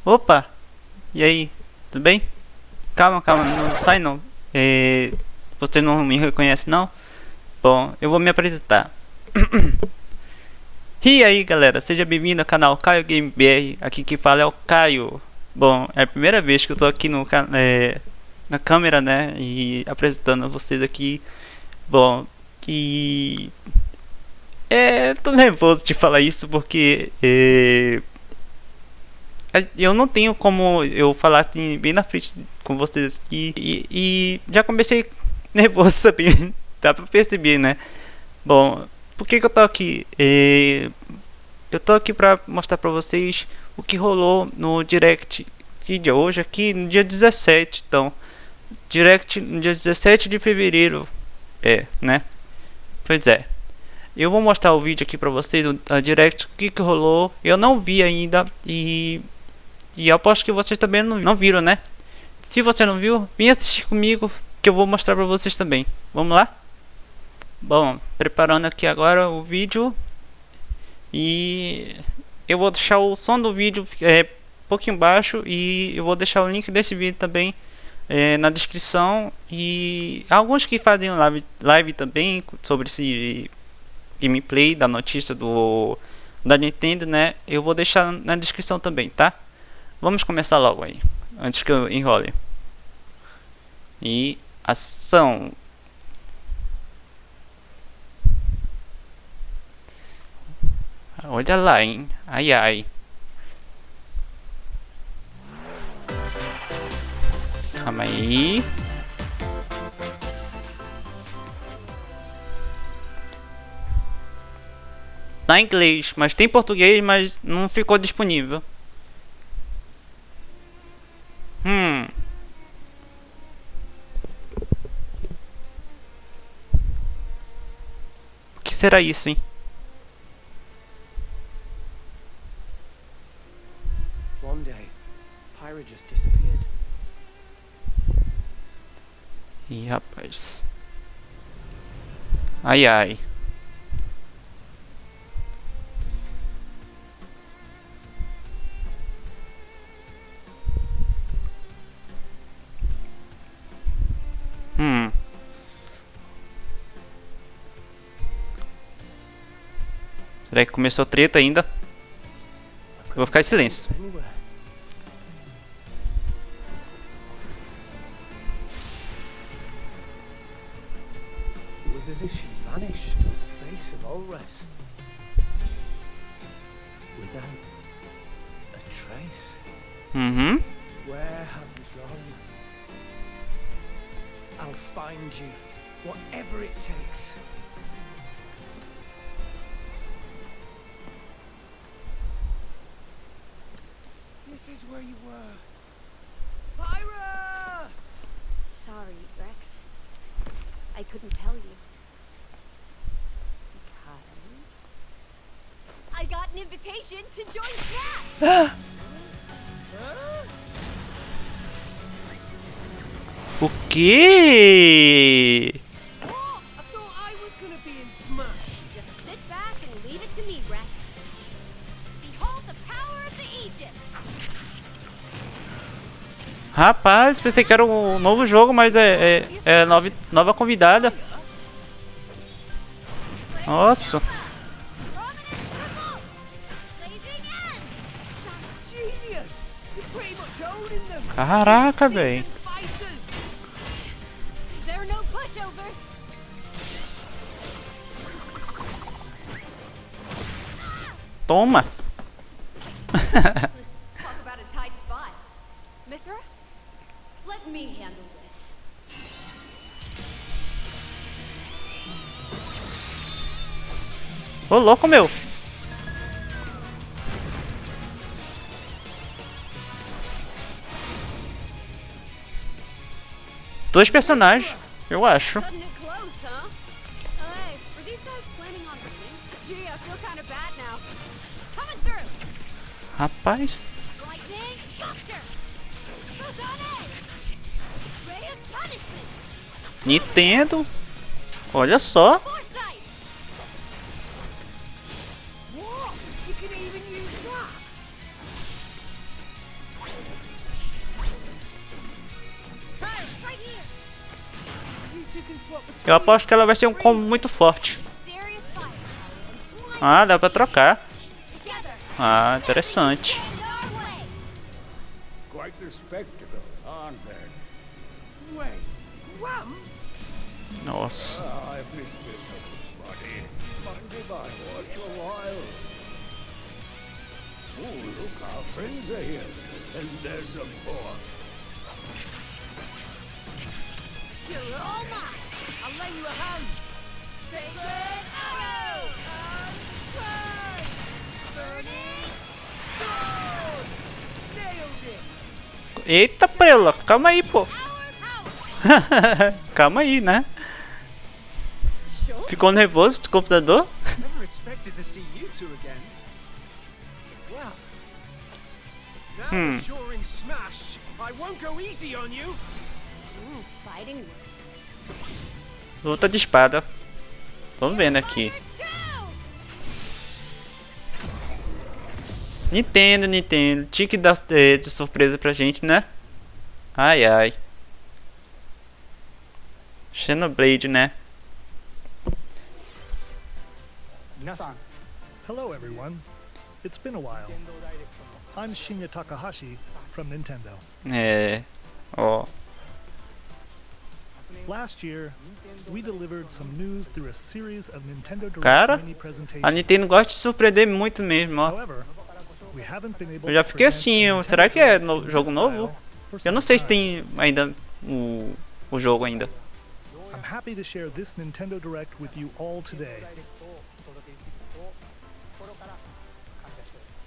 Opa! E aí? Tudo bem? Calma, calma, não sai não. Você não me reconhece não? Bom, eu vou me apresentar. E aí galera, seja bem-vindo ao canal Caio GamerBR. Aqui quem fala é o Caio. Bom, é a primeira vez que eu tô aqui no na câmera, né? E apresentando a vocês aqui. Bom, que... tô nervoso de falar isso porque... eu não tenho como eu falar assim bem na frente com vocês aqui. E já comecei nervoso também. Dá pra perceber, né? Bom, por que eu tô aqui? Eu tô aqui pra mostrar pra vocês o que rolou no Direct de hoje aqui no dia 17. Então, Direct no dia 17 de fevereiro. Né? Pois é. Eu vou mostrar o vídeo aqui pra vocês, a Direct, o que rolou. Eu não vi ainda e eu aposto que vocês também não viram, né? Se você não viu, vem assistir comigo que eu vou mostrar pra vocês também. Vamos lá? Bom, preparando aqui agora o vídeo. E eu vou deixar o som do vídeo um pouquinho baixo. E eu vou deixar o link desse vídeo também na descrição. E alguns que fazem live também sobre esse gameplay da notícia da Nintendo, né? Eu vou deixar na descrição também, tá? Vamos começar logo aí, antes que eu enrole. E ação. Olha lá, hein? Ai, ai. Calma aí. Tá em inglês, mas tem português, mas não ficou disponível. O que será isso, hein? One day, Pyra just disappeared. Ih, rapaz. Ai, ai. Será que começou treta ainda? Eu vou ficar em silêncio. It was as if she vanished off the face of all rest, without a trace. Where have you gone? I'll find you, whatever it takes. This is where you were. Pyra! Sorry, Rex. I couldn't tell you. Because I got an invitation to join Snap! O quê? Oh, I thought I was gonna be in Smash. Just sit back and leave it to me, Rex. Behold the power of the Aegis. Rapaz, pensei que era um novo jogo, mas é nova convidada. Nossa. Caraca, velho. Toma. Let me handle this. Ô, louco, meu. Dois personagens, eu acho. Rapaz. Nintendo. Olha só. Eu aposto que ela vai ser um combo muito forte. Serious firepower. Ah, dá pra trocar. Together. Ah, interessante. Our way. Quite the spectacle, aren't they? Wait, Grumps? Nossa. I've missed this, buddy. Mind if I watch a while? Oh, look, our friends are here. And there's some pork. You're all mine. I'll lay you a hand. Sacred arrow. Strike! Burning Sword! Nailed it! Eita, pela, calma aí, pô. power. Calma aí, né? Sure. Ficou nervoso do computador? Never expected to see you two again. Well, now that you're in Smash, I won't go easy on you. Ooh, fighting words. Luta de espada. Tô vendo aqui. Fighters too. Nintendo. Tinha que dar de surpresa pra gente, né? Ai, ai. Xenoblade, né? Hello everyone. It's been a while. I'm Shinya Takahashi from Nintendo. É. Ó. Last year, we delivered some news through a series of Nintendo Cara, Direct mini a presentations. Nintendo gosta de surpreender muito mesmo, ó. However, we haven't been able Eu já to fiquei present assim, a será que é Nintendo jogo in this novo? style for Eu some não sei se time. tem ainda o jogo ainda. I'm happy to share this Nintendo Direct with you all today.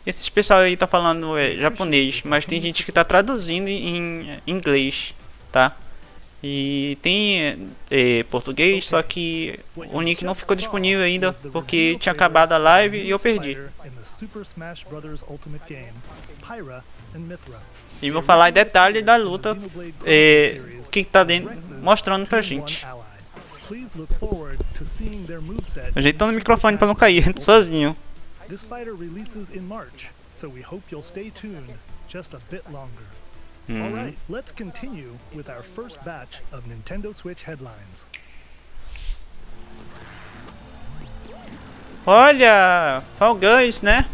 Esse pessoal aí tá falando japonês, mas tem gente que tá traduzindo em inglês, tá? E tem português, só que o link não ficou disponível ainda porque tinha acabado a live e eu perdi. In the Super Smash Bros. Ultimate Game, Pyra and Mithra. E vou falar em detalhe da luta, o que tá dentro, mostrando pra gente. Please look forward to seeing their moveset. Ajeitando o microfone pra não cair sozinho. This fighter releases in March, so we hope you'll stay tuned just a bit longer. Alright, let's continue with our first batch of Nintendo Switch headlines. Olha, Fall Guys, né?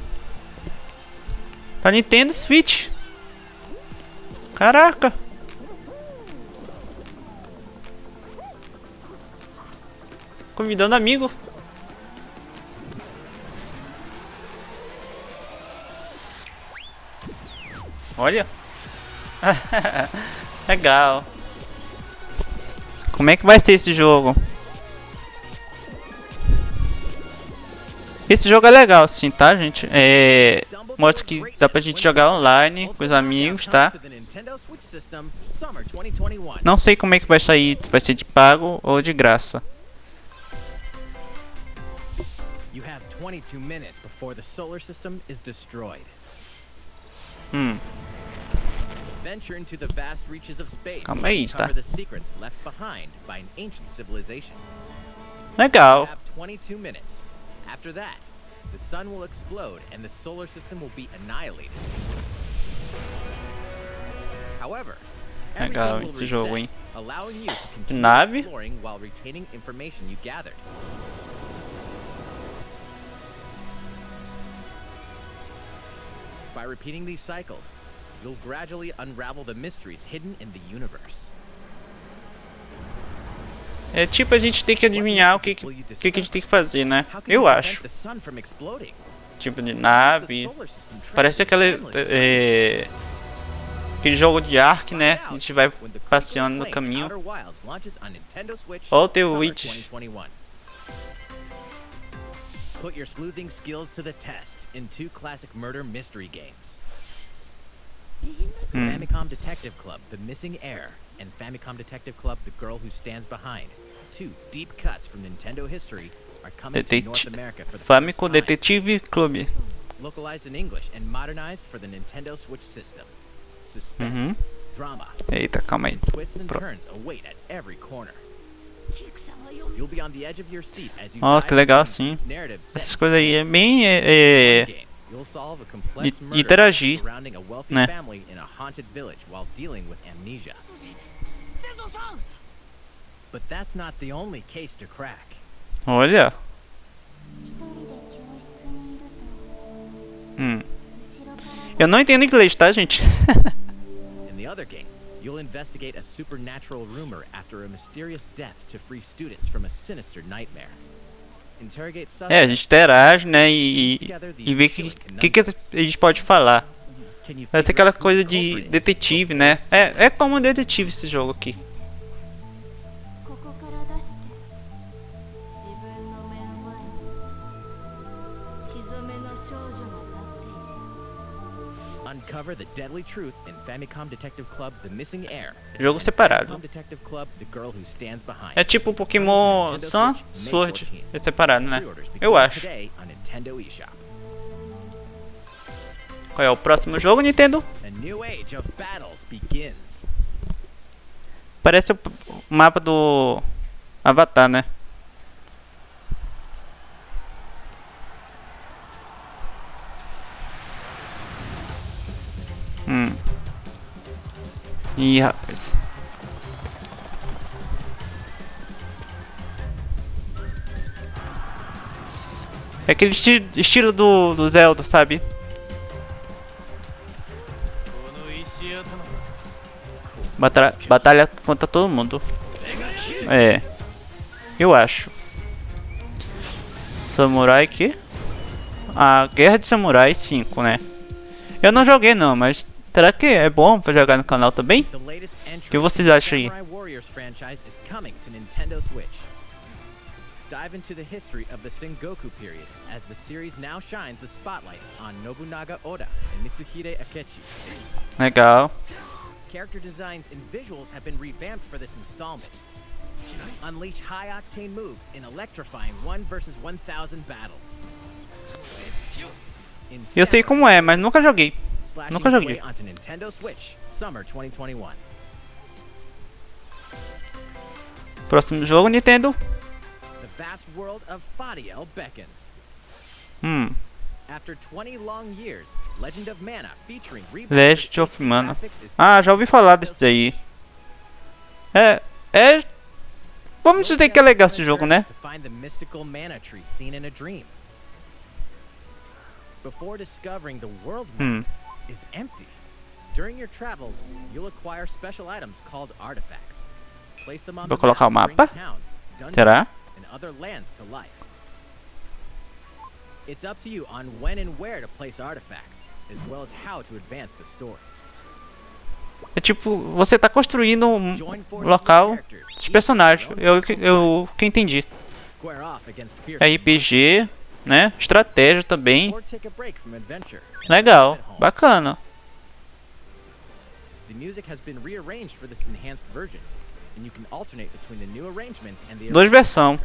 Pra Nintendo Switch. Caraca. Convidando amigo. Olha. Legal. Como é que vai ser esse jogo? Esse jogo é legal, sim, tá, gente? Mostra que dá pra gente jogar online com os amigos, tá? Não sei como é que vai sair, vai ser de pago ou de graça. You have 22 minutes before the solar system is destroyed. Venture into the vast reaches of space Calma aí, to tá? uncover the secrets left behind by an ancient civilization. You Legal. have 22 minutes. After that, the sun will explode and the solar system will be annihilated. However, Legal everything will esse jogo, hein? reset, allowing you to continue Nave. exploring while retaining information you gathered. By repeating these cycles, you'll gradually unravel the mysteries hidden in the universe. É tipo a gente tem que adivinhar o que a gente tem que fazer, né? How can you Eu prevent acho. the sun from exploding? Tipo de How does nave. the solar system travel Parece aquele endless time? aquele jogo de Ark, né? Find A out gente vai when the passeando no Chronicle caminho. Outer Wilds launches on Nintendo Switch Ou The summer Witch. 2021. Put your sleuthing skills to the test in two classic murder mystery games. Famicom Detective Club, The Missing Heir, and Famicom Detective Club, The Girl Who Stands Behind. Two deep cuts from Nintendo history are coming to North America for the first Famicom time. Detective Club. Localized in English and modernized for the Nintendo Switch system. Suspense, drama, Eita, calma aí. and twists and turns await at every corner. You'll be on the edge of your seat as you Ó, dive que legal, into sim. narrative set. Essas coisas aí é bem Game. You'll solve a complex murder interagir, surrounding a wealthy né? family in a haunted village while dealing with amnesia. But that's not the only case to crack. Olha. Eu não entendo inglês, tá, gente? In the other game, you'll investigate a supernatural rumor after a mysterious death to free students from a sinister nightmare. Interrogate suspects. A gente interage, né, e vê que a gente pode falar. Vai ser aquela coisa de detetive, né? É como um detetive esse jogo aqui. Uncover the deadly truth in Famicom Detective Club The Missing Heir. Jogo separado. Famicom Detective Club The Girl Who Stands Behind. É tipo o Pokémon Sun, Sword, é separado, né? Eu acho. Qual é o próximo jogo, Nintendo? A new age of battles begins. Parece o mapa do Avatar, né? Ih, rapaz. É aquele estilo do Zelda, sabe? Batalha contra todo mundo. Eu acho. Samurai que? A Guerra de Samurai 5, né? Eu não joguei não, mas será que é bom pra jogar no canal também? O que vocês acham aí? Dive into the history of the Sengoku period as the series now shines the spotlight on Nobunaga Oda and Mitsuhide Akechi. Legal. Character designs and visuals have been revamped for this installment. Unleash high-octane moves in electrifying 1 versus 1,000 battles. Eu sei como é, mas nunca joguei. Nunca joguei. Onto Nintendo Switch, Summer 2021. Próximo jogo, Nintendo. The vast world of Fadiel beckons. After 20 long years, Legend of Mana featuring Legend of Mana. Ah, já ouvi falar desse daí. Vamos dizer que é legal esse jogo, né? Before discovering the world map is empty. During your travels, you'll acquire special items called artifacts. Place them on the colocar o map mapa. to bring towns, Será? dungeons, and other lands to life. It's up to you on when and where to place artifacts, as well as how to advance the story. É tipo, você tá construindo um local dos personagens. Eu que entendi. Square off against É RPG, né? Estratégia também. Legal, bacana. The music has been rearranged for this enhanced version, and you can alternate between the new arrangement and the Duas versões.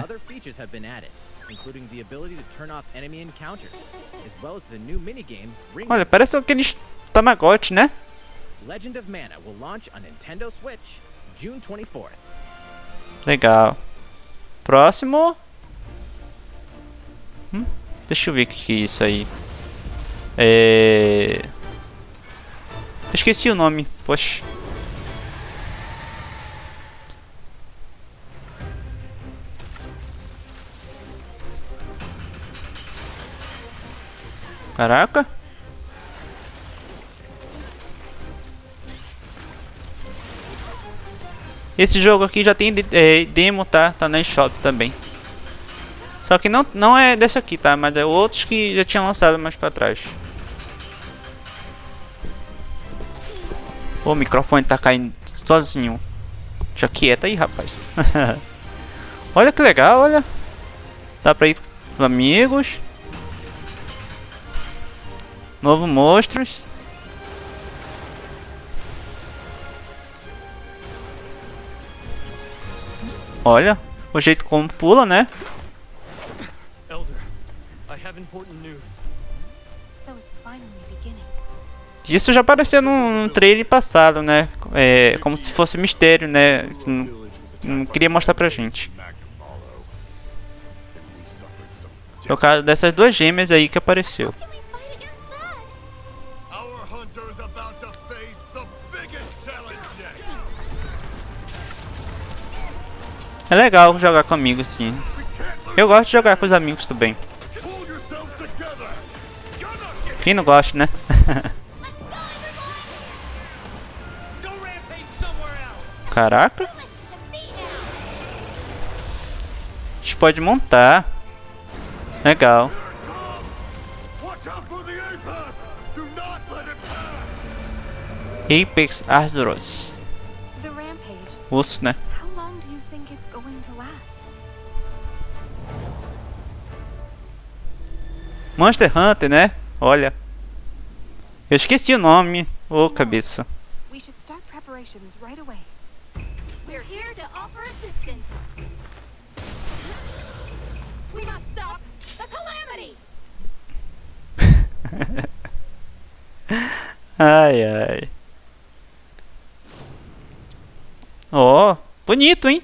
Other features have been added, including the ability to turn off enemy encounters, as well as the new minigame Ring. Olha, parece aqueles Tamagotchi, né? Legend of Mana will launch on Nintendo Switch June 24th. Legal. Próximo. Deixa eu ver o que é isso aí. Esqueci o nome. Poxa. Caraca. Esse jogo aqui já tem demo, tá? Tá na eShop também. Só que não é desse aqui, tá? Mas é outros que já tinham lançado mais pra trás. O microfone tá caindo sozinho. Já quieta aí, rapaz. Olha que legal, olha. Dá pra ir com amigos. Novo monstros. Olha o jeito como pula, né? Elder, I have important news. So it's finally beginning. Isso já apareceu num trailer passado, né? Como se fosse mistério, né? Não queria mostrar pra gente. É o caso dessas duas gêmeas aí que apareceu. É legal jogar com amigos, sim. Eu gosto de jogar com os amigos também. Quem não gosta, né? Caraca. A gente pode montar. Legal. Apex Arduous. The rampage. Osso, né? How long do you think it's going to last? Monster Hunter, né? Olha. Eu esqueci o nome. Ô, cabeça. We should start preparations right away. We're here to offer assistance. We must stop the calamity. Ai, ai. Ó, bonito, hein?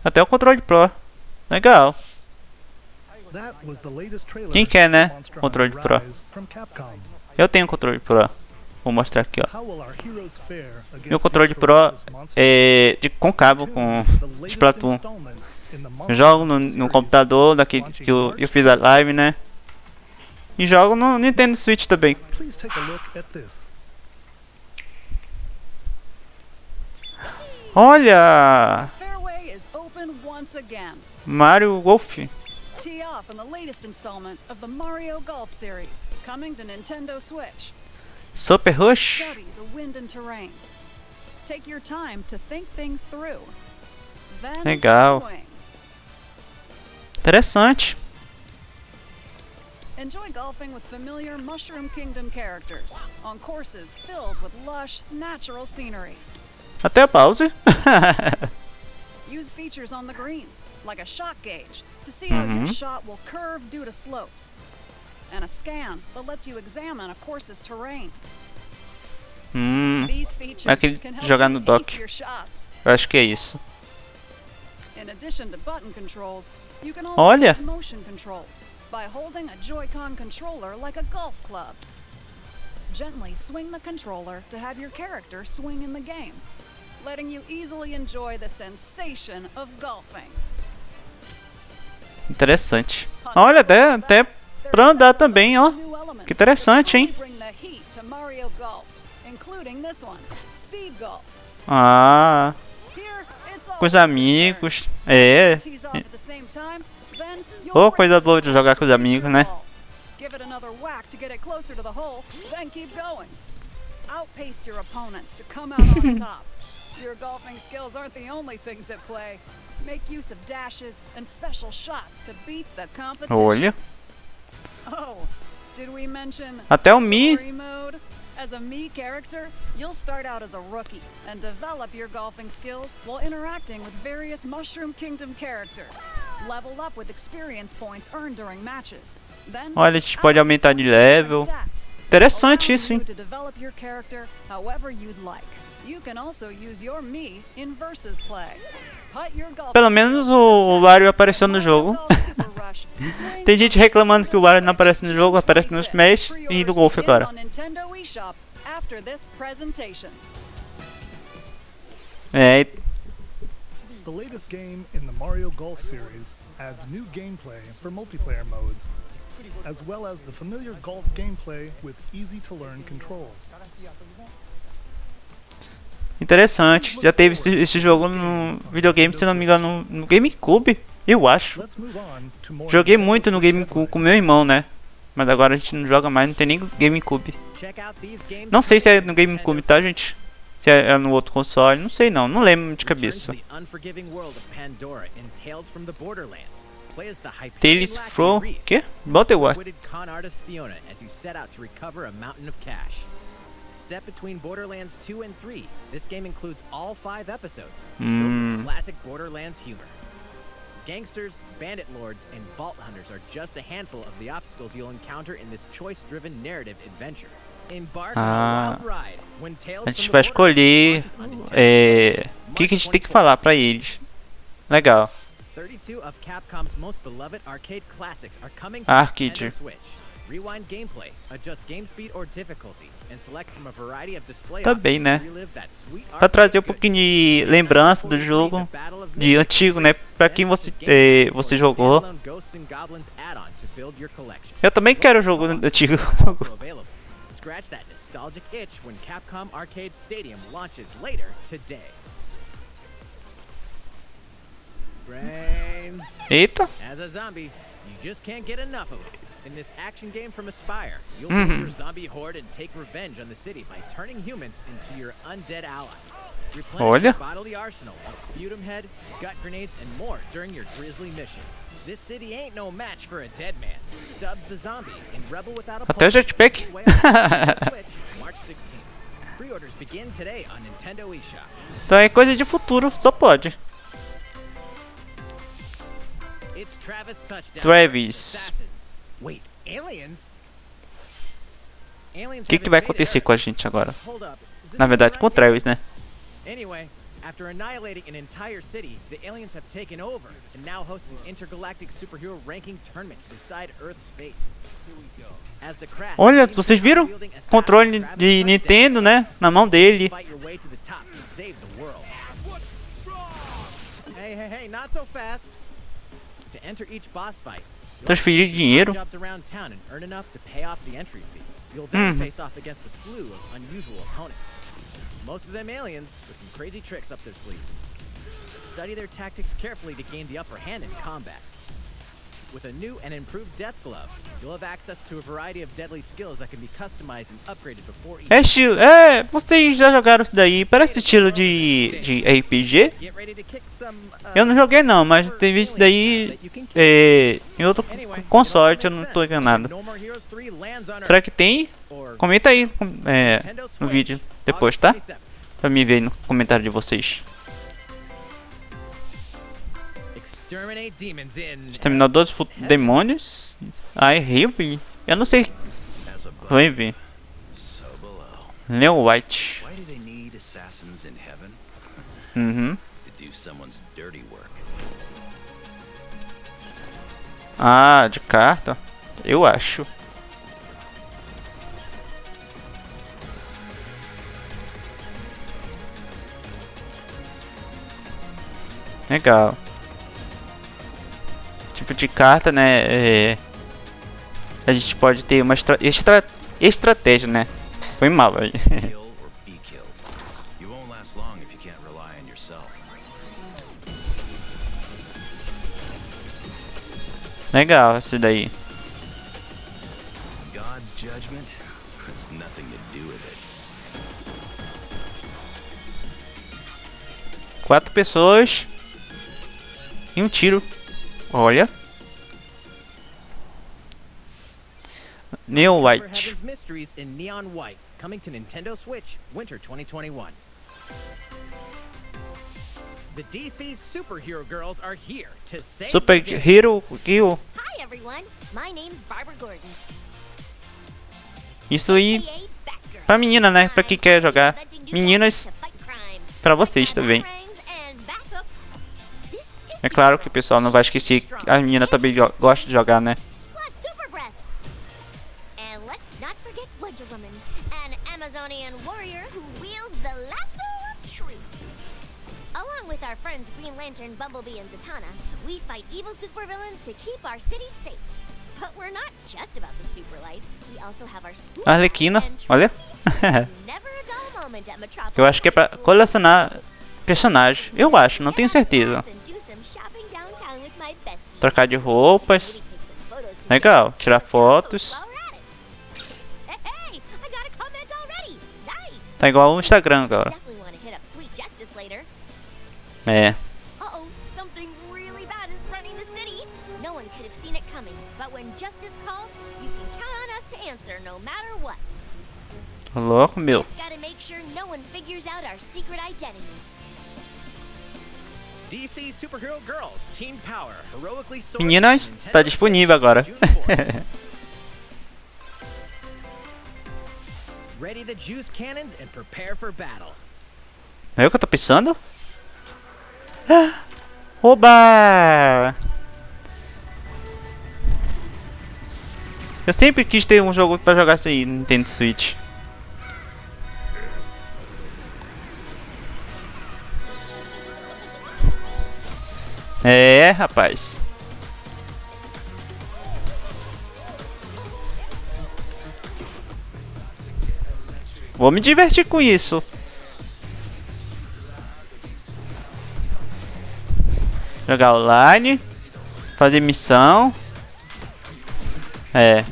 Até o controle Pro. Legal. Quem quer, né? Controle Pro. Eu tenho controle Pro. Vou mostrar aqui, ó. Meu controle Pro é com cabo, com Splatoon. Eu jogo no computador, daquele que eu fiz a live, né? E jogo no Nintendo Switch também. Olha! Mario Golf. Tee off in the latest installment of the Mario Golf series, coming to Nintendo Switch. Super Rush. Study the wind and terrain. Take your time to think things through. Then Legal. swing. Interessante. Enjoy golfing with familiar Mushroom Kingdom characters on courses filled with lush, natural scenery. Até Bowser. Use features on the greens, like a shot gauge, to see how your shot will curve due to slopes. And a scan that lets you examine a course's terrain. These features Aquele can help jogar no you dock. ace your shots. Eu acho que é isso. In addition to button controls, you can also Olha. use motion controls by holding a Joy-Con controller like a golf club. Gently swing the controller to have your character swing in the game, letting you easily enjoy the sensation of golfing. Interessante. Olha, até pra andar também, ó. Que interessante, hein? Ah, com os amigos. É. Ô, coisa boa de jogar com os amigos, né? Give it another whack to get it closer to the hole, then keep going. Outpace your opponents to come out on top. Your golfing skills aren't the only things at play. Make use of dashes and special shots to beat the competition. Olha. Oh, did we mention Até o Mi. story mode? As a Me character, you'll start out as a rookie and develop your golfing skills while interacting with various Mushroom Kingdom characters. Level up with experience points earned during matches. Then, Olha, a gente pode aumentar de level. Interessante isso, hein? to develop your character however you'd like. You can also use your Me in versus play. Put your golf Pelo menos o Wario apareceu no jogo. Tem gente reclamando que o Wario não aparece no jogo, aparece no Smash e do Golf agora. É. The latest game in the Mario Golf series adds new gameplay for multiplayer modes, as well as the familiar golf gameplay with easy-to-learn controls. Interessante. Já teve esse jogo no videogame, se não me engano, no GameCube, eu acho. Joguei muito no GameCube com meu irmão, né? Mas agora a gente não joga mais, não tem nem GameCube. Não sei se é no GameCube, tá, gente? Se é no outro console, não sei não, não lembro de cabeça. Tales from... que? Bota eu acho. Set between Borderlands 2 and 3, this game includes all 5 episodes, filled with classic Borderlands humor. Gangsters, bandit lords, and vault hunters are just a handful of the obstacles you'll encounter in this choice-driven narrative adventure. Embark on a wild ride when Tales A gente from vai the escolher o que a gente tem que falar pra eles. Legal. 32 of Capcom's most beloved arcade classics are coming to Arcade. Nintendo Switch. Rewind gameplay, adjust game speed or difficulty, and select from a variety of display Também, options né? to relive that sweet Pra trazer um arcade pouquinho de lembrança do jogo, de antigo, né? Pra quem você jogou. standalone Ghosts and Goblins add-on to build your collection. Eu também quero o jogo antigo. Also available. Scratch that nostalgic itch when Capcom Arcade Stadium launches later today. Brains. Eita. As a zombie, you just can't get enough of it. In this action game from Aspire, you'll build your zombie horde and take revenge on the city by turning humans into your undead allies. Replenish Olha. your bodily arsenal of sputum head, gut grenades, and more during your grisly mission. This city ain't no match for a dead man. Stubbs the zombie in Rebel Without a Até o jetpack. Switch, March 16. Pre-orders begin today on Nintendo eShop. Então é coisa de futuro, só pode. It's Travis Touchdown. Travis. Assassins. Wait, aliens? O que vai acontecer com a gente agora? Na verdade, com o Travis, né? Anyway, after annihilating an entire city, the aliens have taken over and now host an intergalactic superhero ranking tournament to decide Earth's fate. As the crash, Olha, vocês viram? Controle de Nintendo, né? Na mão dele. fight your way to the top to save the world. Hey, not so fast. To enter each boss fight, Transferir dinheiro. jobs around town and earn enough to pay off the entry fee. You'll then face off against a slew of unusual opponents. Most of them aliens with some crazy tricks up their sleeves. Study their tactics carefully to gain the upper hand in combat. With a new and improved death glove, you'll have access to a variety of deadly skills that can be customized and upgraded before each. Vocês já jogaram isso daí? Parece estilo de RPG? Get ready to kick some, Eu não joguei não, mas tem visto daí em outro console, eu não tô enganado. No More Heroes 3 lands on Será Earth, que tem? or Comenta aí Nintendo no Switch, vídeo depois, August tá? 27th. Pra me ver no comentário de vocês. Exterminate demons in Exterminador dos demônios. Ai, Heavy. Eu não sei. As above, Heavy. so below. Leon White. Why do they need assassins in heaven? Uhum. To do someone's dirty work. Ah, de carta. Eu acho. Legal. Tipo de carta, né? A gente pode ter uma estratégia, né? Foi mal aí. Kill or be killed. You won't last long if you can't rely on yourself. Legal esse daí. God's judgment has nothing to do with it. 4 pessoas e um tiro. Olha. Neon Uncover White. Heaven's Mysteries in Neon White, coming to Nintendo Switch, Winter 2021. The DC superhero girls are here to save Super the day. Hero Kill. Hi, everyone. My name's Barbara Gordon. Isso aí aka Batgirl. pra menina, né? Pra quem quer jogar. Meninas, To fight crime. pra vocês também. É claro que o pessoal não vai esquecer que a menina também gosta de jogar, né? Plus super breath. And let's not forget Wonder Woman, an Amazonian warrior who wields the lasso of truth. Along with our friends Green Lantern, Bumblebee, and Zatanna, we fight evil supervillains to keep our city safe. But we're not just about the super life. We also have our school Arlequina, and olha. There's never a dull moment at Metropolis Eu acho que é pra High School. colecionar personagens. Eu acho, não tenho certeza. And do some shopping downtown with my besties. Trocar de roupas. Maybe take some photos to Legal, share tirar with our fotos. hosts while we're at it. Hey, I got a comment already. Nice. Tá igual o Instagram agora. Definitely want to hit up Sweet Justice later. É. Uh-oh, something really bad is threatening the city. No one could have seen it coming, but when justice calls, you can count on us to answer no matter what. Tô louco, meu. Just gotta make sure no one figures out our secret identities. DC Superhero Girls Teen Power heroically soared Meninas, to Nintendo tá disponível Switch, agora. June 4th. Ready the juice cannons and prepare for battle. É eu que eu tô pensando? Oba! Eu sempre quis ter um jogo pra jogar isso aí no Nintendo Switch. É, rapaz. Vou me divertir com isso. Jogar online. Fazer missão. É.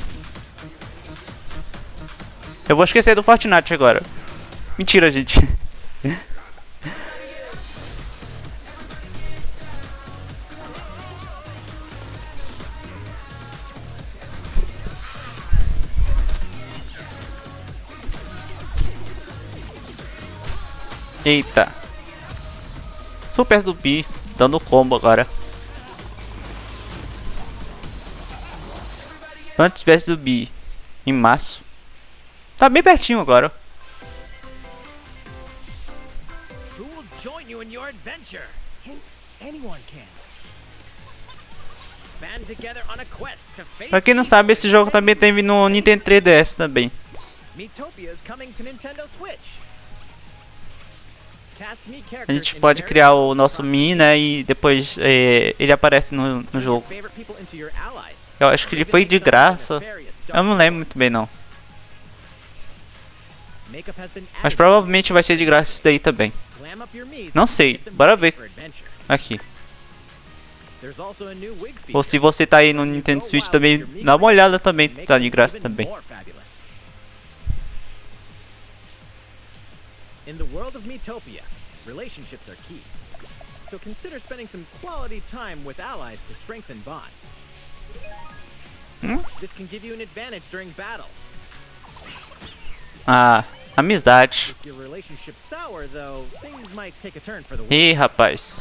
Eu vou esquecer do Fortnite agora. Mentira, gente. Eita. Super do Bi. Dando combo agora. Antes tivesse do Bi. Em março. Tá bem pertinho agora. Who will join you in your adventure? Hint, anyone can. Band together on a quest to face. Pra quem não sabe, esse jogo também teve no Nintendo 3DS também. Miitopia is coming to Nintendo Switch. A gente pode criar o nosso Mi, né, e depois ele aparece no jogo. Eu acho que ele foi de graça. Eu não lembro muito bem não. Mas provavelmente vai ser de graça isso daí também. Não sei, bora ver. Aqui. Ou se você tá aí no Nintendo Switch também, dá uma olhada também, tá de graça também. In the world of Miitopia, relationships are key. So consider spending some quality time with allies to strengthen bonds. This can give you an advantage during battle. Ah, amizade. If your relationship's sour, though, things might take a turn for the worse. Ih, rapaz.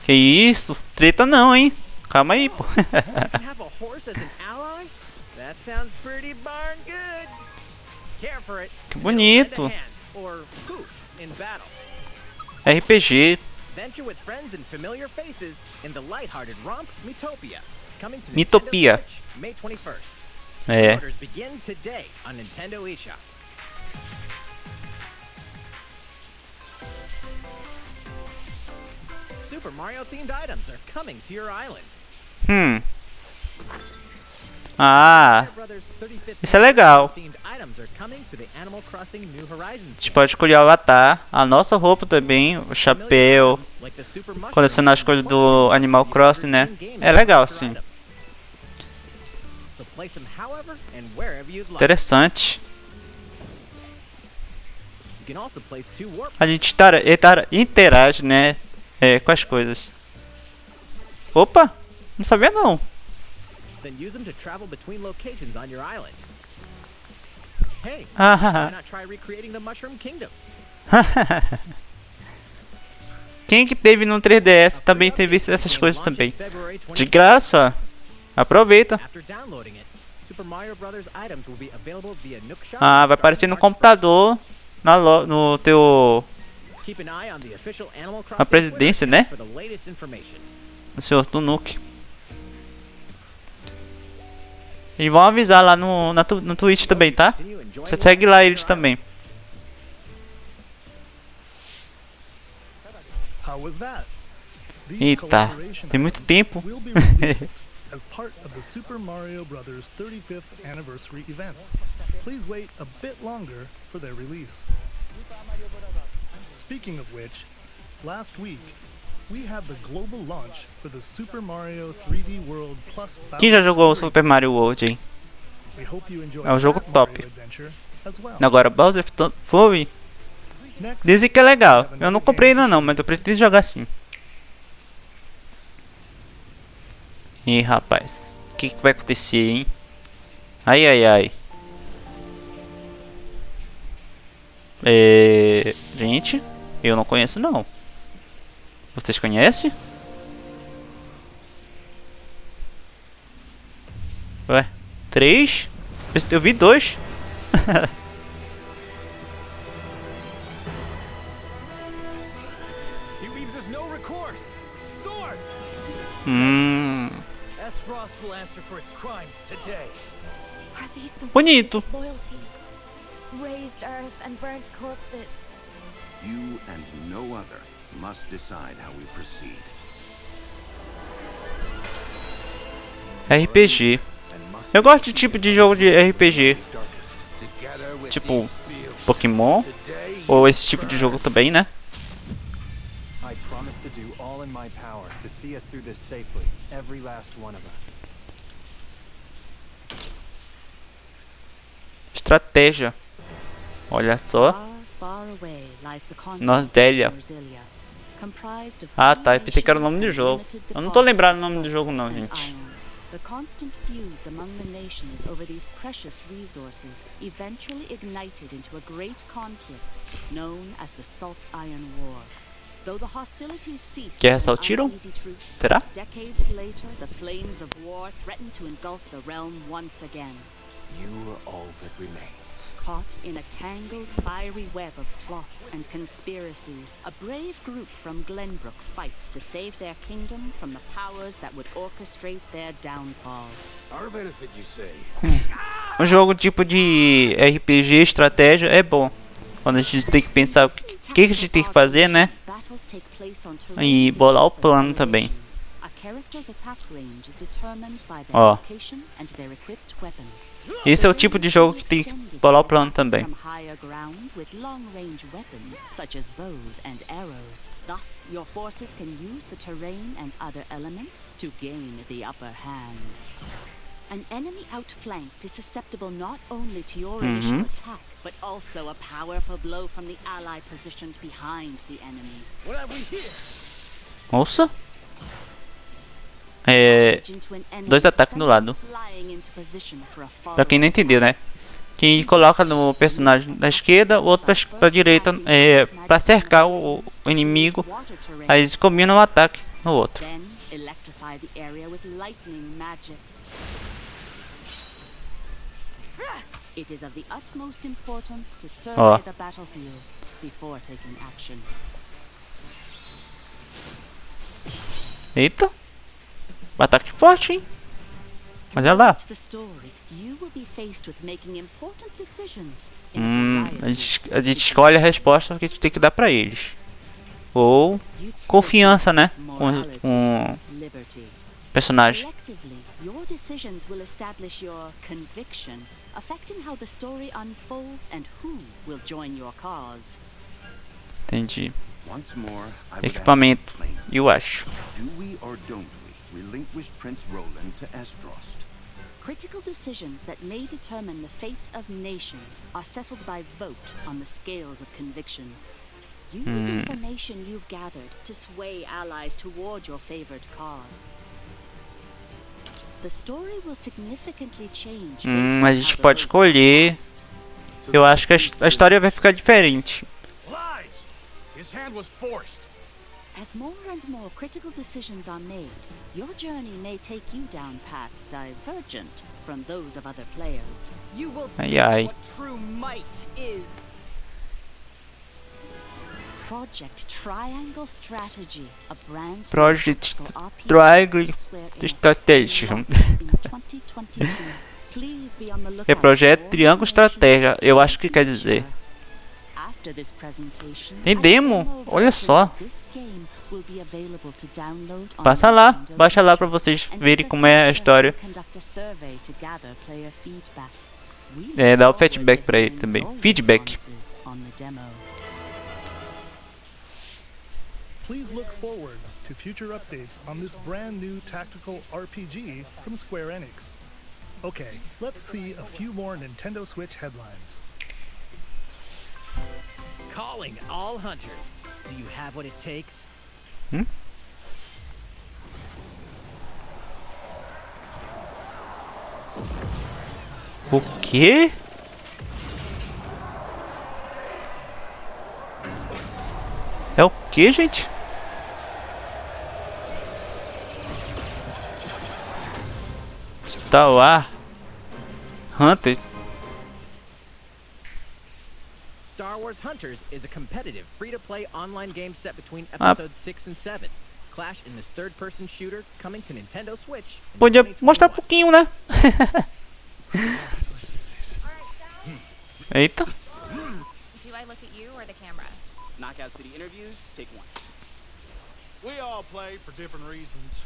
Que isso? Treta não, hein? Calma aí, pô. You can have a horse as an ally? That sounds pretty darn good. Care for it. Que bonito. Or poof in battle. RPG. Venture with friends and familiar faces in the lighthearted romp Miitopia. Coming to Miitopia. Nintendo Switch, May 21st. É. Orders begin today on Nintendo eShop. Super Mario themed items are coming to your island. Ah, isso é legal. A gente pode escolher o avatar, a nossa roupa também, o chapéu, colecionar as coisas do Animal Crossing, né? É legal, sim. Interessante. A gente interage, né? Com as coisas. Opa, não sabia não. Then use them to travel between locations on your island. Hey, why not try recreating the Mushroom Kingdom? Quem que teve no 3DS também teve essas coisas também. De graça. Aproveita. Ah, vai aparecer no computador, no teu, na presidência, né? No senhor do Nuke. E vão avisar lá no Twitch também, tá? Você segue lá eles também. Eita, tem muito tempo. As part of the Super Mario Bros. 35th anniversary events. Please wait a bit longer for their release. Speaking of which, last week we had the global launch for the Super Mario 3D World Plus. Quem já jogou o Super Mario World, hein? É um jogo top. Agora Bowser Fury dizem que é legal. Eu não comprei ainda não, mas eu pretendo jogar sim. Ih, rapaz, o que vai acontecer, hein? Ai, ai, ai. Gente, eu não conheço não. Vocês conhecem? Ué, 3? Eu vi 2. Are these the Bonito. wages of loyalty? Raised earth and burnt corpses. You and no other must decide how we proceed. RPG. Eu gosto de tipo de jogo de RPG. Tipo Pokémon. Ou esse tipo de jogo também, né? I promise to do all in my power to see us through this safely, every last one of us. Estratégia. Olha só. Nordélia. Ah, tá. Eu pensei que era o nome do jogo. Eu não tô lembrado o nome do jogo, não, gente. The constant feuds among the nations over these precious resources eventually ignited into a great conflict known as the Salt Iron War. Though the hostilities ceased, Guerra Saltiram? Será? decades later, the flames of war threatened to engulf the realm once again. You are all that remains. Caught in a tangled, fiery web of plots and conspiracies, a brave group from Glenbrook fights to save their kingdom from the powers that would orchestrate their downfall. Our benefit, you say? Um jogo tipo de RPG, estratégia, é bom. Quando a gente tem que pensar o que a gente tem que fazer, né? E bolar o plano também. Ó. Esse é o tipo de jogo que tem que bolar o plano também. An enemy outflanked is susceptible not only to your initial attack, but also a powerful blow from the ally positioned behind the enemy. What have we here? Nossa. Dois ataques no lado. Pra quem não entendeu, né? Quem coloca no personagem da esquerda, o outro pra direita, pra cercar o inimigo. Aí eles combinam um ataque no outro. It is of the utmost importance to survey the battlefield before taking action. Eita. Ataque forte, hein? Olha lá. A gente escolhe a resposta que a gente tem que dar pra eles. Ou confiança, né? Com personagem. Your decisions will establish your conviction, affecting how the story unfolds and who will join your cause. Entendi. Equipamento, eu acho. Do we or don't we relinquish Prince Roland to Estrost? Critical decisions that may determine the fates of nations are settled by vote on the scales of conviction. Use information you've gathered to sway allies toward your favored cause. The story will significantly change. A gente pode escolher. Eu acho que a história vai ficar diferente. Lies! His hand was forced. As more and more critical decisions are made, your journey may take you down paths divergent from those of other players. You will see what true might is. Project Triangle Strategy, a brand Project Triangle Strategy. É Projeto Triângulo Estratégia, eu acho que quer dizer. Tem demo, olha só. Baixa lá pra vocês verem como é a história. Dá o feedback pra ele também. Feedback. Please look forward to future updates on this brand new tactical RPG from Square Enix. Okay, let's see a few more Nintendo Switch headlines. Calling all hunters. Do you have what it takes? O quê? É o que, gente? Star Hunter. Star Wars Hunters is a competitive, free-to-play online game set between episodes 6 and 7. Clash in this third-person shooter coming to Nintendo Switch. Podia mostrar um pouquinho, né? Eita. Do I look at you or the camera? Knockout City interviews, take 1. We all play for different reasons.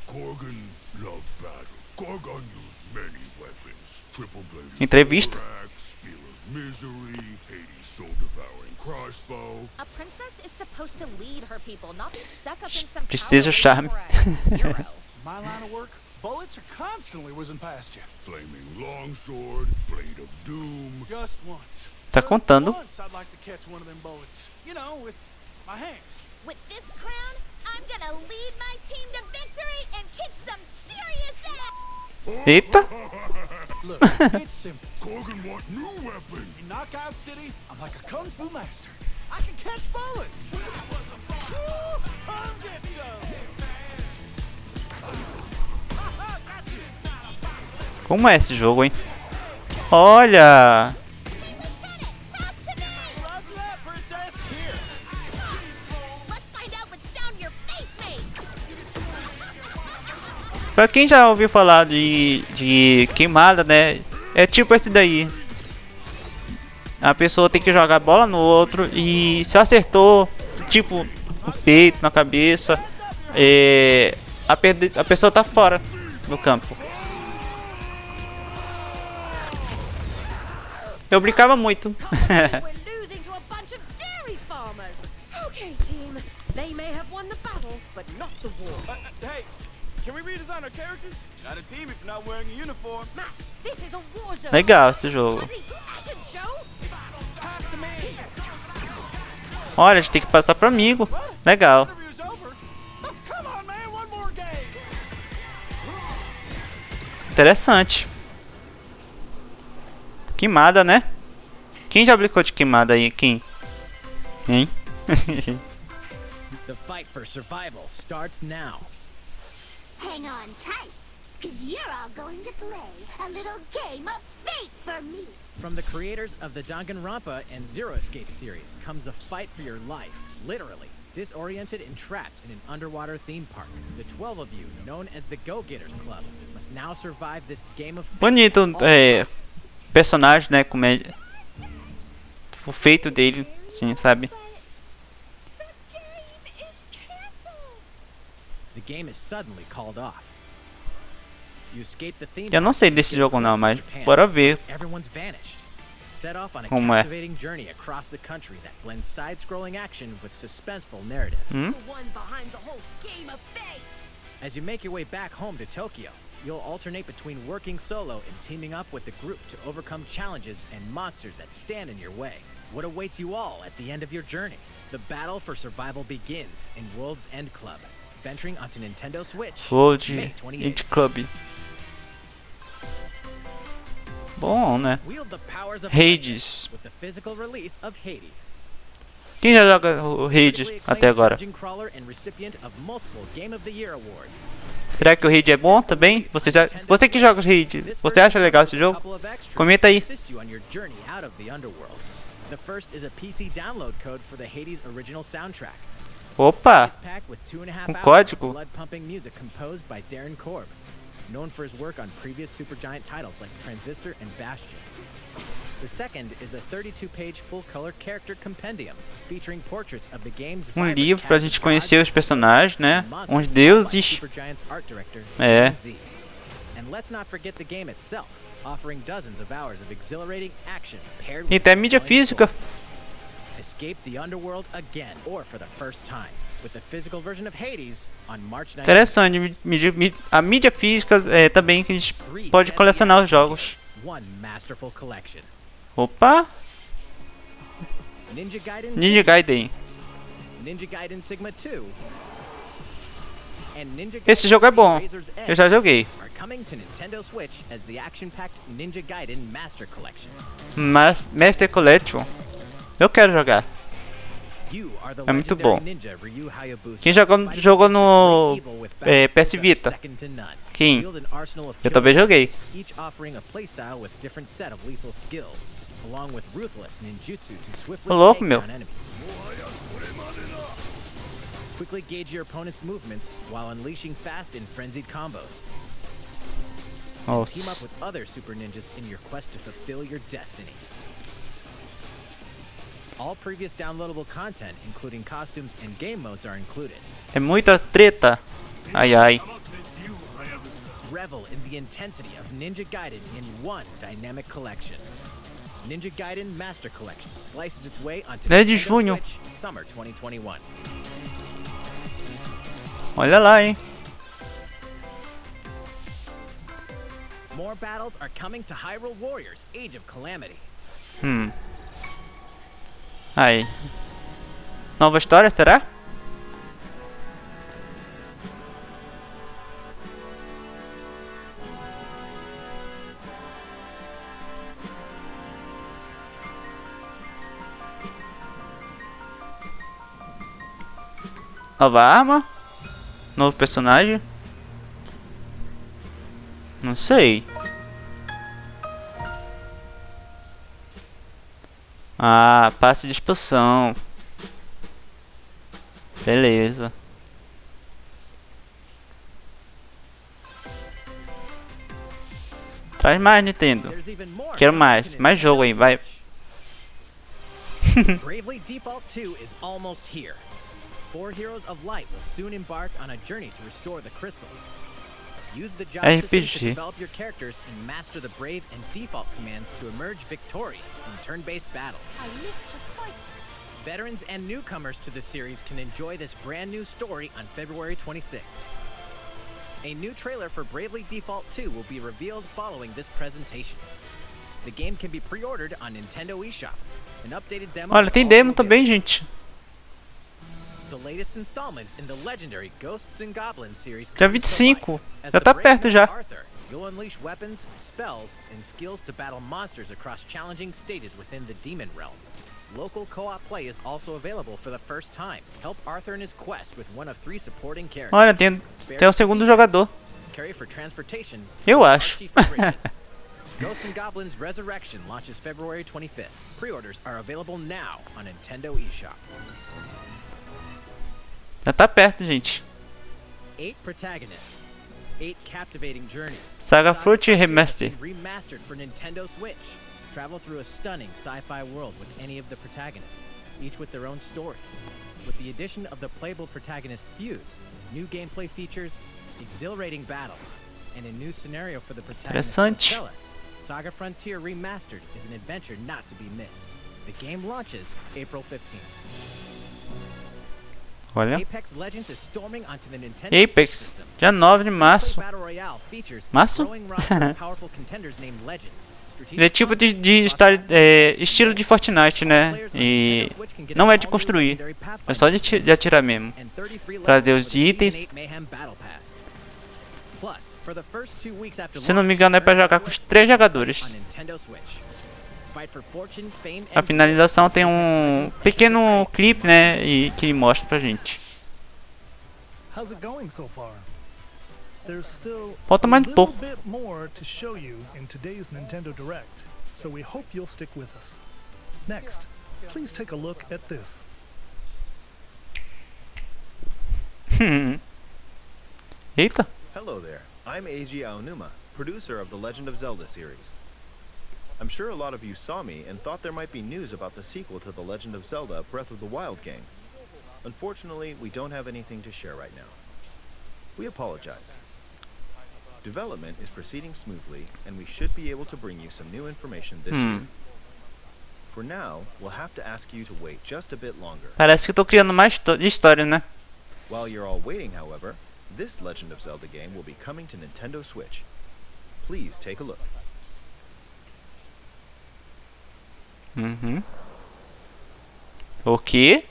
Corgan loved battle. Corgan used many weapons. Triple-bladed Entrevista. axe, spear of misery, Hades soul-devouring crossbow. A princess is supposed to lead her people, not be stuck up in some Precisa tower charme. waiting for a hero. My line of work, bullets are constantly whizzing past you. Flaming longsword, blade of doom. Just once. Tá Just contando. once I'd like to catch one of them bullets. You know, with my hands. With this crown, I'm gonna lead my team to victory and kick some serious ass! Eita. Look, it's simple. Corgan want new weapon. In Knockout City, I'm like a kung fu master. I can catch bullets. Woo! Come get some. Como é esse jogo, hein? Olha. Roger that, princess. Here. Let's find out what sound your face makes! Pra quem já ouviu falar de queimada, né? É tipo esse daí. A pessoa tem que jogar a bola no outro e se acertou, tipo, no peito, na cabeça, a pessoa tá fora do campo. Eu brincava muito. We're losing to a bunch of dairy farmers. Okay, team. They may have won the battle, but not the war. Hey, can we redesign our characters? Not a team if you're not wearing a uniform. Max, this is a war zone. Legal esse jogo. Action show? Pass to me. Olha, a gente tem que passar pro amigo. Legal. Interview's over. Come on, man, one more game. Interessante. Queimada, né? Quem já brincou de queimada aí? Quem? Hein? The fight for survival starts now. Hang on tight, cause you're all going to play a little game of fate for me! From the creators of the Danganronpa and Zero Escape series comes a fight for your life, literally. Disoriented and trapped in an underwater theme park, the 12 of you, known as the Go-Getters Club, must now survive this game of fate. Bonito, personagem, né? Como é o feito dele, sim, sabe? The game is suddenly called off. You escape the theme Eu não sei desse jogo não, mas bora ver Everyone's vanished. Set off on a como é. captivating journey across the country that blends side-scrolling action with suspenseful narrative. The one behind the whole game of fate. As you make your way back home to Tokyo, you'll alternate between working solo and teaming up with the group to overcome challenges and monsters that stand in your way. What awaits you all at the end of your journey? The battle for survival begins in World's End Club, venturing onto Nintendo Switch, World May End 28th. Club. Bom, né? Wield the powers of Hades. with the physical release of Hades. Quem já joga o Hades até agora? Dungeon crawler and recipient of multiple Game of the Year awards. Será que o Hades é bom também? Você que joga o Hades, você acha legal esse jogo? Comenta aí. The first is a PC download code for the Hades original soundtrack. Opa! It's packed with 2.5 hours código. of blood-pumping music composed by Darren Korb, known for his work on previous Supergiant titles like Transistor and Bastion. The second is a 32-page full-color character compendium featuring portraits of the game's vibrant Livro pra cast gente of conhecer gods os personagens, né? and monsters Uns deuses. by Supergiant's art director, É. John Z. And let's not forget the game itself, offering dozens of hours of exhilarating action paired E with até mídia compelling física. story. Escape the underworld again, or for the first time, with the physical version of Hades on March 19th. Interessante, a mídia física é também que a gente pode colecionar os jogos. One masterful collection. Opa! Ninja Gaiden, Ninja Gaiden. Ninja Gaiden Sigma 2. And Ninja Esse Gaiden jogo é bom. Razor's Edge Eu já joguei. are coming to Nintendo Switch as the action-packed Ninja Gaiden Master Collection. Master Collection. Eu quero jogar. You are the É muito legendary bom. ninja Ryu Hayabusa, Quem jogou fighting no against the great evil with battle PS skills Vita? second to none. Quem? Wield an arsenal of Eu também killer joguei. weapons, each offering a playstyle with different set of lethal skills, along with ruthless ninjutsu to swiftly Ô, louco, take meu. down enemies. Quickly gauge your opponent's movements while unleashing fast and frenzied combos. and team up with other super ninjas in your quest to fulfill your destiny. All previous downloadable content, including costumes and game modes, are included. É muita treta. Ai ai. Revel in the intensity of Ninja Gaiden in one dynamic collection. Ninja Gaiden Master Collection slices its way onto Nintendo Switch Summer 2021. Olha lá, hein? More battles are coming to Hyrule Warriors: Age of Calamity. Aí. Nova história, será? Nova arma? Novo personagem? Não sei. Ah, passe de expansão. Beleza. Traz mais, Nintendo. Quero mais. Mais jogo aí, vai. Bravely Default 2 is almost here. 4 heroes of light will soon embark on a journey to restore the crystals. Use the job system to develop your characters and master the brave and default commands to emerge victorious in turn-based battles. I live to fight. Veterans and newcomers to the series can enjoy this brand new story on February 26th. A new trailer for Bravely Default 2 will be revealed following this presentation. The game can be pre-ordered on Nintendo eShop. An updated demo. Olha, tem demo também, gente. The latest installment in the legendary Ghosts and Goblins series. Dia 25. Já tá perto já. You'll unleash weapons, spells, and skills to battle monsters across challenging stages within the demon realm. Local co-op play is also available for the first time. Help Arthur in his quest with one of 3 supporting characters. Olha, tem o segundo jogador. Carry for transportation. Eu acho. Ghosts and Goblins Resurrection launches February 25th. Pre-orders are available now on Nintendo eShop. Já tá perto, gente. 8 protagonists, 8 captivating journeys. Saga Fruit Remastered. Remastered for Nintendo Switch. Travel through a stunning sci-fi world with any of the protagonists, each with their own stories. With the addition of the playable protagonist Fuse, new gameplay features, exhilarating battles, and a new scenario for the protagonist Marcellus, Saga Frontier Remastered is an adventure not to be missed. The game launches April 15th. Olha. Apex Legends is storming onto the Nintendo Apex, system. dia 9 de março. Março? Ele é tipo de estilo de Fortnite, né? E não é de construir, é só de atirar mesmo. Trazer os itens. Se não me engano é pra jogar com os 3 jogadores. A finalização tem um pequeno clipe, né, e que mostra pra gente. Falta mais um pouco. So we hope you'll stick with us. Next, please take a look at this. Eita. Hello there. I'm Eiji Aonuma, producer of the Legend of Zelda series. I'm sure a lot of you saw me and thought there might be news about the sequel to The Legend of Zelda Breath of the Wild game. Unfortunately, we don't have anything to share right now. We apologize. Development is proceeding smoothly, and we should be able to bring you some new information this year. For now, we'll have to ask you to wait just a bit longer. Parece que eu tô criando mais história, né? While you're all waiting, however, this Legend of Zelda game will be coming to Nintendo Switch. Please take a look. O quê?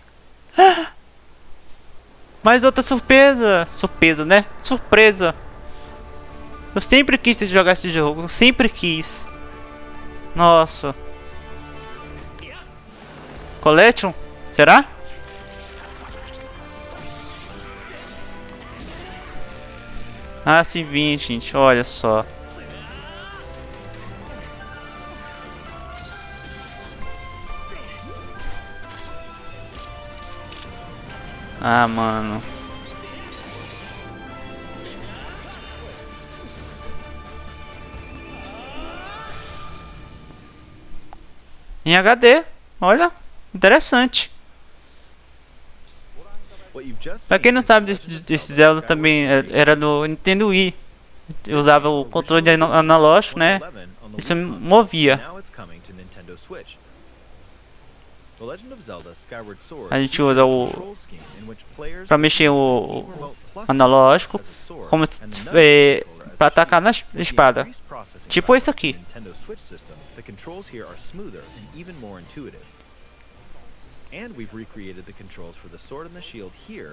Mais outra surpresa! Surpresa, né? Surpresa! Eu sempre quis jogar esse jogo, eu sempre quis. Nossa. Collection? Será? Ah, se vim, gente, olha só. Ah, mano. Em HD. Olha, interessante. Pra quem não sabe, desse Zelda também era no Nintendo Wii. Eu usava o controle analógico, né? Isso me movia. A gente usa o para mexer o analógico como para atacar na espada. Tipo isso aqui.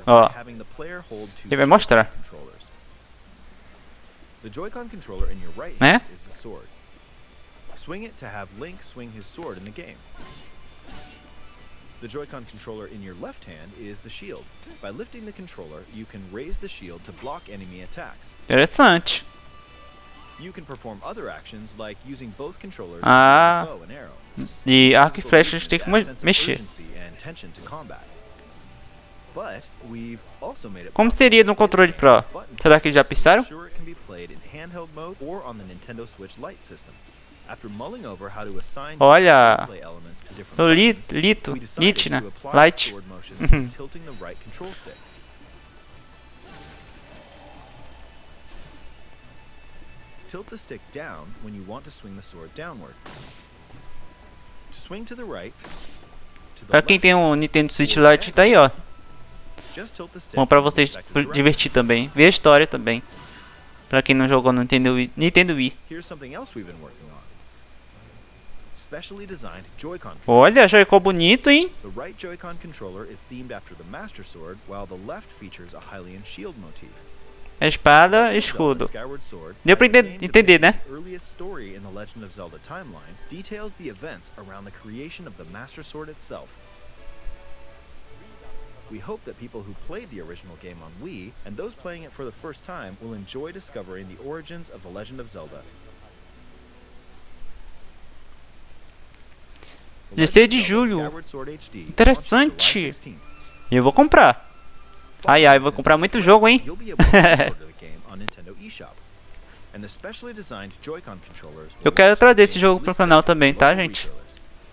Ó, ele vai mostrar. The Joy-Con controller in your right né? hand is the sword. Swing it to have Link swing his sword in the game. The Joy-Con controller in your left hand is the shield. By lifting the controller, you can raise the shield to block enemy attacks. Interessante. You can perform other actions like using both controllers to use bow and arrow. E arco e flecha a gente tem que mexer. Como seria no controle Pro? Será que já pensaram? Olha, o Lit, né? Light. Tilt the stick down when you want to swing the sword downward. To swing to the right, Pra quem tem um Nintendo Switch Lite, tá aí, ó. Bom pra vocês divertir também. Ver a história também. Pra quem não jogou no Nintendo Wii. Olha, Joy-Con bonito, hein? The right Joy-Con controller is themed after the Master Sword, while the left features a Hylian shield motif. A espada, escudo. Deu pra entender, né? Earliest story in the Legend of Zelda timeline details the events around the creation of the Master Sword itself. We hope that people who played the original game on Wii and those playing it for the first time will enjoy discovering the origins of the Legend of Zelda. 16 de julho. Interessante. Eu vou comprar. Ai, ai, vou comprar muito jogo, hein? Eu quero trazer esse jogo pro canal também, tá, gente?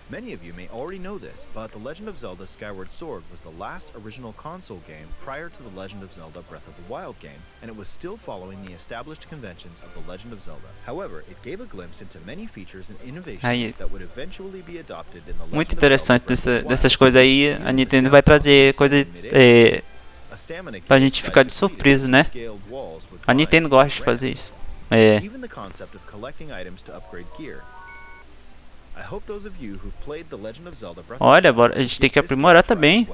Many of you may already know this, but The Legend of Zelda Skyward Sword was the last original console game prior to The Legend of Zelda Breath of the Wild game, and it was still following the established conventions of The Legend of Zelda. However, it gave a glimpse into many features and innovations that would eventually be adopted in The Legend Muito interessante dessas coisas aí. A Nintendo vai trazer coisas pra gente ficar de surpresa, né? A Nintendo gosta de fazer isso. Even the concept of collecting items to upgrade gear. Olha, a gente tem que aprimorar também.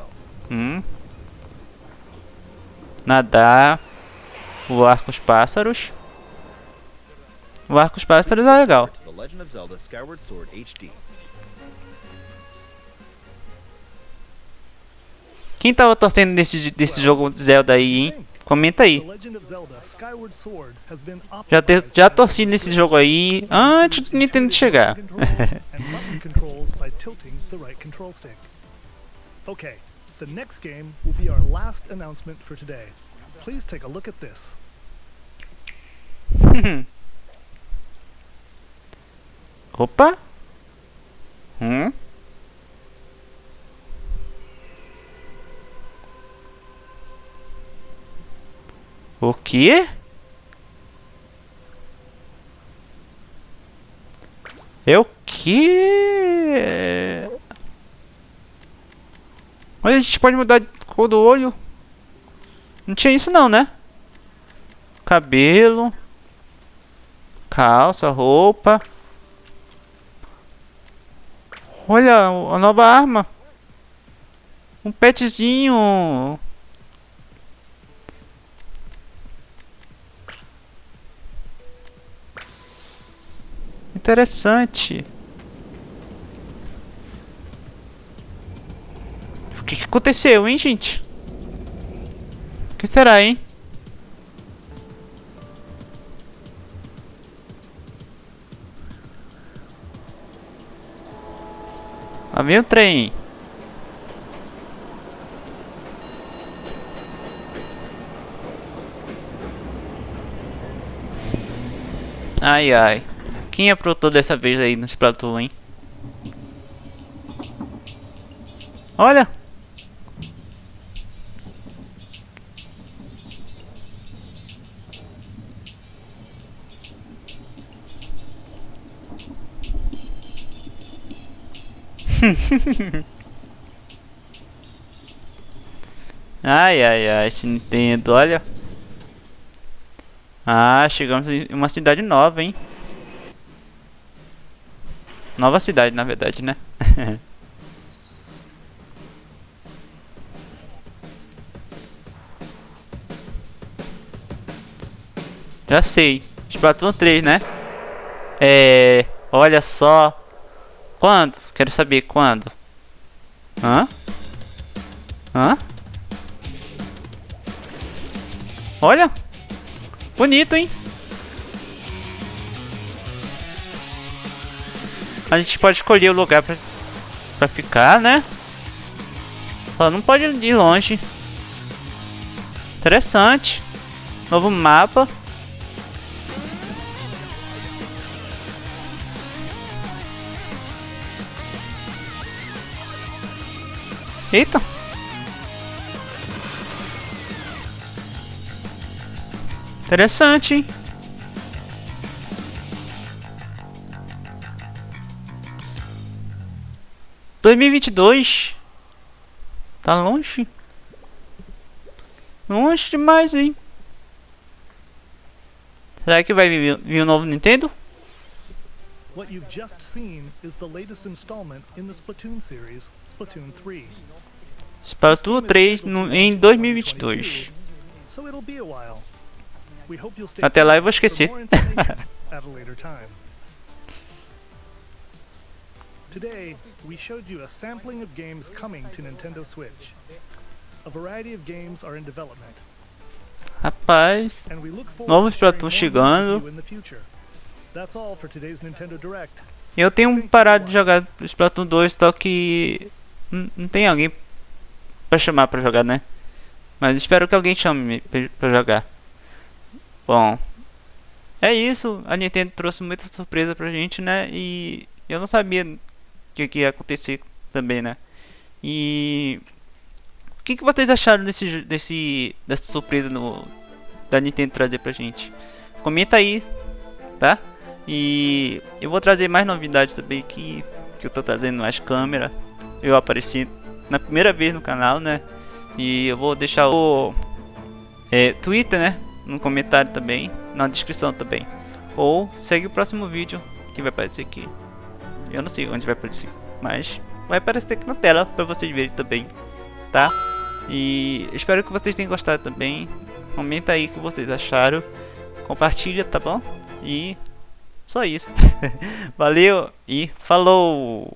Nadar. Voar com os pássaros. Voar com os pássaros é legal. Quem tava torcendo desse jogo Zelda aí, hein? Comenta aí. Já torci nesse jogo aí antes do Nintendo chegar. Okay, the next game will be our last announcement for today. Please take a look at this. Opa. O quê? É o quê? Olha, a gente pode mudar de cor do olho. Não tinha isso não, né? Cabelo. Calça, roupa. Olha, a nova arma. Um petzinho. Interessante. O que aconteceu, hein, gente? O que será, hein? Lá vem o trem. Ai, ai. Quem aprontou dessa vez aí no Splatoon, hein? Olha. Ai, ai, ai, esse Nintendo, olha. Ah, chegamos em uma cidade nova, hein? Nova cidade, na verdade, né? Já sei. Splatoon 3, né? Olha só. Quando? Quero saber quando. Hã? Hã? Olha. Bonito, hein? A gente pode escolher o lugar pra ficar, né? Só não pode ir longe. Interessante. Novo mapa. Eita. Interessante, hein? (2022) tá longe? Longe demais, hein? Será que vai vir um novo Nintendo? What you've just seen is the latest installment in the Splatoon series, Splatoon 3. Splatoon 3 em 2022. So it'll be a while. We hope you'll stay Até lá eu vou esquecer. at a later time. Today, we showed you a sampling of games coming to Nintendo Switch. A variety of games are in development. Rapaz, novo Splatoon chegando. That's all for today's Nintendo Direct. Eu tenho parado de jogar Splatoon 2, só que não tem alguém pra chamar pra jogar, né? Mas espero que alguém chame pra jogar. Bom, é isso. A Nintendo trouxe muita surpresa pra gente, né? E eu não sabia o que ia acontecer também, né? E o que vocês acharam dessa surpresa da Nintendo trazer pra gente? Comenta aí, tá? E eu vou trazer mais novidades também que eu tô trazendo mais câmera. Eu apareci na primeira vez no canal, né? E eu vou deixar o Twitter, né? No comentário também, na descrição também. Ou segue o próximo vídeo que vai aparecer aqui. Eu não sei onde vai aparecer, mas vai aparecer aqui na tela para vocês verem também, tá? E espero que vocês tenham gostado também. Comenta aí o que vocês acharam. Compartilha, tá bom? E só isso. Valeu e falou!